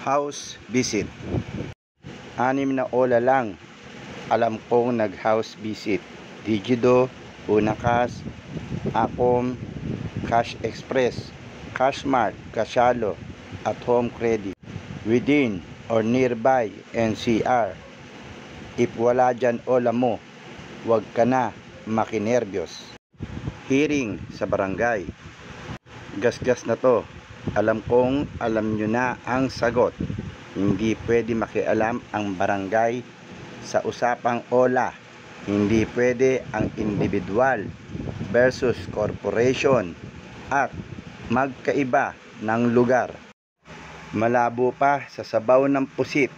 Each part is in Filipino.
House visit. 6 na ola lang alam kong nag-house visit. Digido, Unakas, Acom, Cash Express, Cashmart, Cashalo, at Home Credit. Within or nearby NCR. If wala dyan ola mo, wag ka na makinerbiyos. Hearing sa barangay. Gasgas na to. Alam kong alam nyo na ang sagot. Hindi pwede makialam ang barangay sa usapang ola. Hindi pwede ang individual versus corporation at magkaiba ng lugar. Malabo pa sa sabaw ng pusit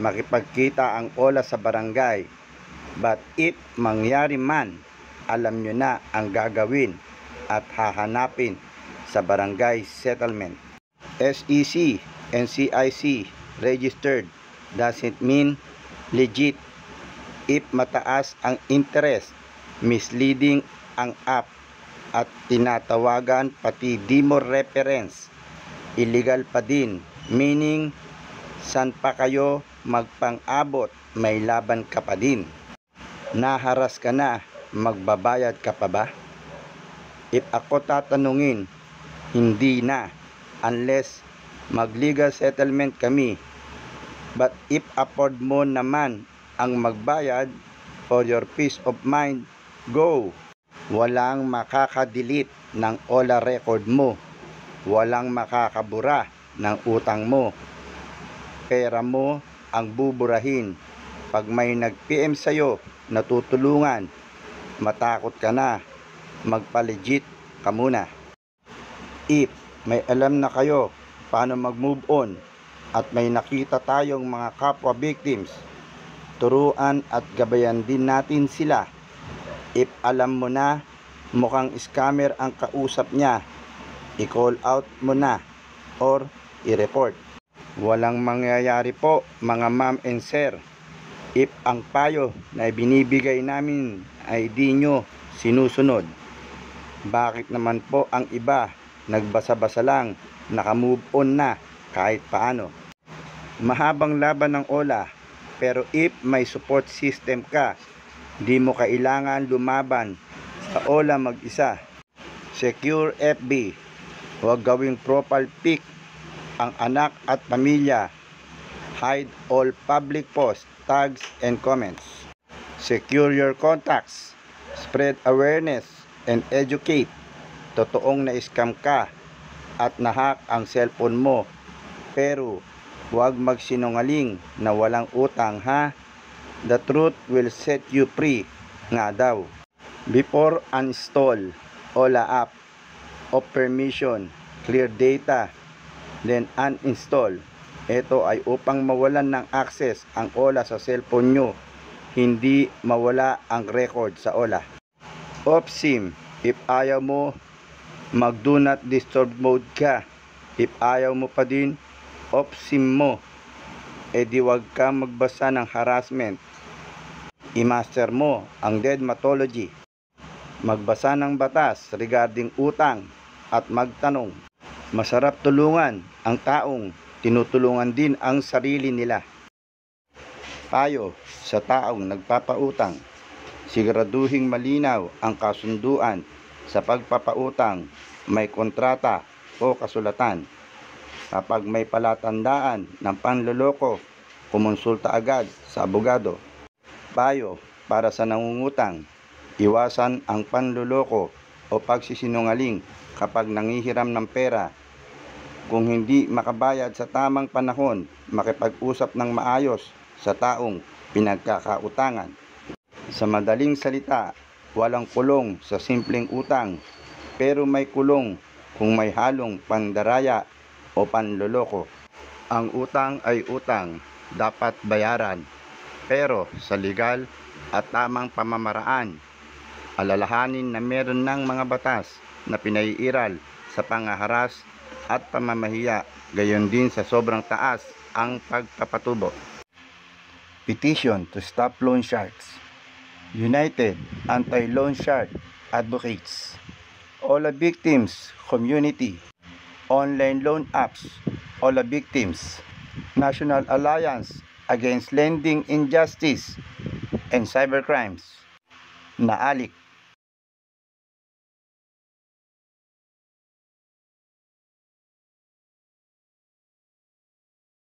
makipagkita ang ola sa barangay. But if mangyari man, alam nyo na ang gagawin at hahanapin sa barangay settlement. SEC, NCIC registered doesn't mean legit. If mataas ang interest, misleading ang app at tinatawagan pati demo reference, illegal pa din. Meaning, san pa kayo magpang-abot, may laban ka pa din. Naharas ka na, magbabayad ka pa ba? If ako tatanungin, hindi na, unless mag-legal settlement kami. But if afford mo naman ang magbayad for your peace of mind, go! Walang makaka-delete ng ola record mo. Walang makakabura ng utang mo. Pera mo ang buburahin. Pag may nag-PM sa'yo, natutulungan, matakot ka na, magpa-legit ka muna. If may alam na kayo paano mag-move on at may nakita tayong mga kapwa victims, turuan at gabayan din natin sila. If alam mo na mukhang scammer ang kausap niya, i-call out mo na or i-report. Walang mangyayari po mga ma'am and sir if ang payo na binibigay namin ay di nyo sinusunod. Bakit naman po ang iba nagbasa-basa lang, naka-move on na kahit paano? Mahabang laban ng ola, pero if may support system ka, di mo kailangan lumaban sa ola mag-isa. Secure FB. Huwag gawing profile pic ang anak at pamilya. Hide all public posts, tags, and comments. Secure your contacts. Spread awareness and educate. Totoong na-scam ka at nahack ang cellphone mo, pero huwag magsinungaling na walang utang, ha? The truth will set you free nga daw. Before uninstall ola app of permission, clear data, then uninstall. Ito ay upang mawalan ng access ang ola sa cellphone nyo, hindi mawala ang record sa ola. Off SIM. If ayaw mo, mag do not disturb mode ka. If ayaw mo pa din, off SIM mo. E di wag ka magbasa ng harassment. I-master mo ang deadmatology. Magbasa ng batas regarding utang at magtanong. Masarap tulungan ang taong tinutulungan din ang sarili nila. Payo sa taong nagpapautang. Siguraduhing malinaw ang kasunduan sa pagpapautang, may kontrata o kasulatan. Kapag may palatandaan ng panloloko, kumonsulta agad sa abogado. Payo para sa nangungutang. Iwasan ang panloloko o pagsisinungaling kapag nangihiram ng pera. Kung hindi makabayad sa tamang panahon, makipag-usap ng maayos sa taong pinagkakautangan. Sa madaling salita, walang kulong sa simpleng utang, pero may kulong kung may halong pandaraya o panloloko. Ang utang ay utang, dapat bayaran, pero sa legal at tamang pamamaraan. Alalahanin na meron ng mga batas na pinaiiral sa pangaharas at pamamahiya, gayon din sa sobrang taas ang pagpapatubo. Petition to stop loan sharks. United Anti-Loan Shark Advocates. Ola Victims Community. Online loan apps. Ola Victims. National Alliance Against Lending Injustice and Cybercrimes, NAALIC.